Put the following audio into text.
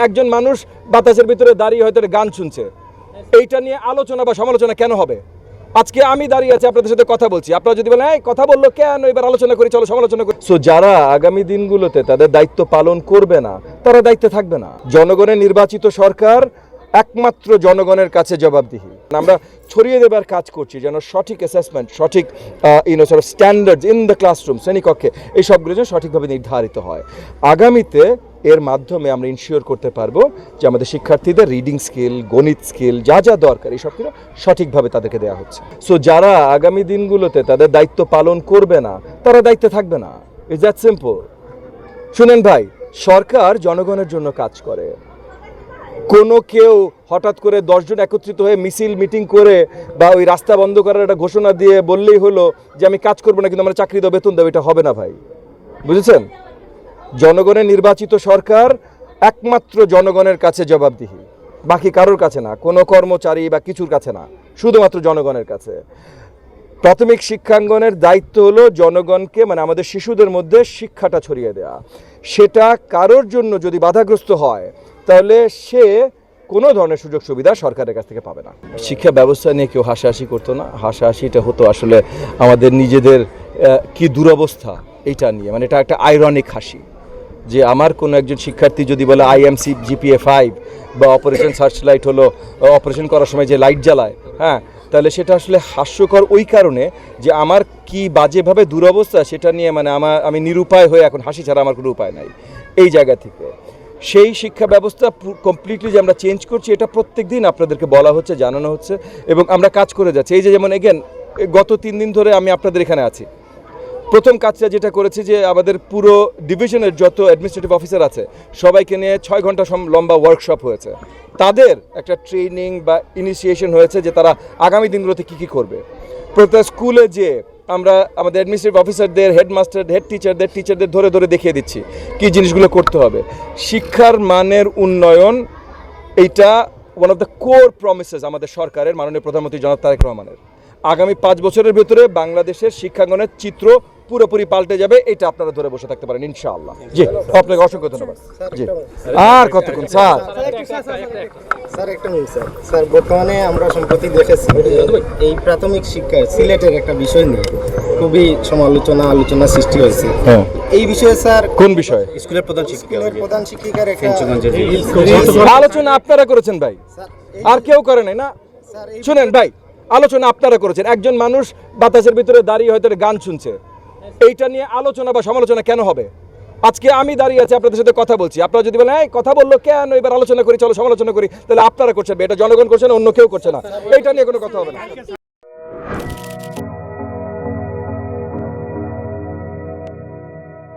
একজন মানুষ বাতাসের ভিতরে দাঁড়িয়ে হয়তো গান শুনছে, এইটা নিয়ে আলোচনা বা সমালোচনা কেন হবে? আজকে আমি দাঁড়িয়ে আছি আপনাদের সাথে কথা বলছি, আপনারা যদি বলেন এই কথা বললো কেন, এবার আলোচনা করি, চলো সমালোচনা করি। সো যারা আগামী দিনগুলোতে তাদের দায়িত্ব পালন করবে না তারা দায়িত্বে থাকবে না। জনগণের নির্বাচিত সরকার একমাত্র জনগণের কাছে জবাবদিহি। আমরা ছড়িয়ে দেবার কাজ করছি যেন সঠিক অ্যাসেসমেন্ট, সঠিক স্ট্যান্ডার্ডস ইন দ্য ক্লাসরুম, শ্রেণীকক্ষে এই সবগুলো যেন সঠিকভাবে নির্ধারিত হয়। আগামীতে এর মাধ্যমে আমরা ইনশিওর করতে পারবো যে আমাদের শিক্ষার্থীদের রিডিং স্কিল, গণিত স্কিল যা যা দরকার এই সব কিছু সঠিকভাবে তাদেরকে দেওয়া হচ্ছে। সো যারা আগামী দিনগুলোতে তাদের দায়িত্ব পালন করবে না তারা দায়িত্বে থাকবে না। Is that simple. শুনেন ভাই, সরকার জনগণের জন্য কাজ করে। কোনো কেউ হঠাৎ করে 10 জন একত্রিত হয়ে মিছিল মিটিং করে বা ওই রাস্তা বন্ধ করার একটা ঘোষণা দিয়ে বললেই হলো যে আমি কাজ করবো না কিন্তু আমরা চাকরি দেবো, বেতন দেবো, এটা হবে না ভাই, বুঝেছেন? জনগণের নির্বাচিত সরকার একমাত্র জনগণের কাছে জবাবদিহি, বাকি কারোর কাছে না, কোনো কর্মচারী বা কিছুর কাছে না, শুধুমাত্র জনগণের কাছে। প্রাথমিক শিক্ষাঙ্গনের দায়িত্ব হলো জনগণকে, মানে আমাদের শিশুদের মধ্যে শিক্ষাটা ছড়িয়ে দেওয়া। সেটা কারোর জন্য যদি বাধাগ্রস্ত হয় তাহলে সে কোনো ধরনের সুযোগ সুবিধা সরকারের কাছ থেকে পাবে না। শিক্ষা ব্যবস্থা নিয়ে কেউ হাসাহাসি করতো না, হাসাহাসিটা হতো আসলে আমাদের নিজেদের কি দুরবস্থা এইটা নিয়ে, মানে এটা একটা আইরনিক হাসি যে আমার কোনো একজন শিক্ষার্থী যদি বলে IMC GPA 5 বা অপারেশন সার্চ লাইট হলো অপারেশন করার সময় যে লাইট জ্বালায়, হ্যাঁ, তাহলে সেটা আসলে হাস্যকর ওই কারণে যে আমার কি বাজেভাবে দুরবস্থা সেটা নিয়ে, মানে আমি নিরুপায় হয়ে এখন হাসি ছাড়া আমার কোনো উপায় নাই। এই জায়গা থেকে সেই শিক্ষা ব্যবস্থা কমপ্লিটলি যে আমরা চেঞ্জ করছি এটা প্রত্যেক দিন আপনাদেরকে বলা হচ্ছে, জানানো হচ্ছে এবং আমরা কাজ করে যাচ্ছি। এই যে যেমন এগেন গত 3 দিন ধরে আমি আপনাদের এখানে আছি, প্রথম কাজটা যেটা করেছি যে আমাদের পুরো ডিভিশনের যত অ্যাডমিনিস্ট্রেটিভ অফিসার আছে সবাইকে নিয়ে 6 ঘন্টা লম্বা ওয়ার্কশপ হয়েছে। তাদের একটা ট্রেনিং বা ইনিশিয়েশন হয়েছে যে তারা আগামী দিনগুলোতে কী কী করবে। প্রত্যেক স্কুলে যে আমরা আমাদের অ্যাডমিনিস্ট্রেটিভ অফিসারদের, হেডমাস্টার, হেড টিচারদের ধরে ধরে দেখিয়ে দিচ্ছি কী জিনিসগুলো করতে হবে। শিক্ষার মানের উন্নয়ন এইটা one of the core promises আমাদের সরকারের, মাননীয় প্রধানমন্ত্রী জনাব তারেক রহমানের। আগামী 5 বছরের ভিতরে বাংলাদেশের শিক্ষাঙ্গনের চিত্র পুরোপুরি পাল্টে যাবে, এটা আপনারা ধরে বসে থাকতে পারেন ইনশাআল্লাহ। জি, আপনাকে অসংখ্য ধন্যবাদ। জি, আর কতক্ষণ স্যার? স্যার একটা মিনিট স্যার, বর্তমানে আমরা সম্প্রতি দেখেছি এই প্রাথমিক শিক্ষার সিলেটের একটা বিষয় নিয়ে খুবই আলোচনা সৃষ্টি হয়েছে। এই বিষয়ে স্যার কোন বিষয়ে? স্কুলের প্রধান শিক্ষিকার আলোচনা আপনারা করেছেন ভাই, আর কেউ করে নাই না। শুনেন ভাই, আলোচনা আপনারা করেছেন। একজন মানুষ বাতাসের ভিতরে দাঁড়িয়ে হয়তো গান শুনছে, এইটা নিয়ে আলোচনা বা সমালোচনা কেন হবে? আজকে আমি দাঁড়িয়ে আছি আপনাদের সাথে কথা বলছি, আপনারা যদি বলেন এই কথা বললো কেন, এবার আলোচনা করি, চলো সমালোচনা করি, তাহলে আপনারা করছেন, এটা জনগণ করছে না, অন্য কেউ করছে না, এইটা নিয়ে কোনো কথা হবে না।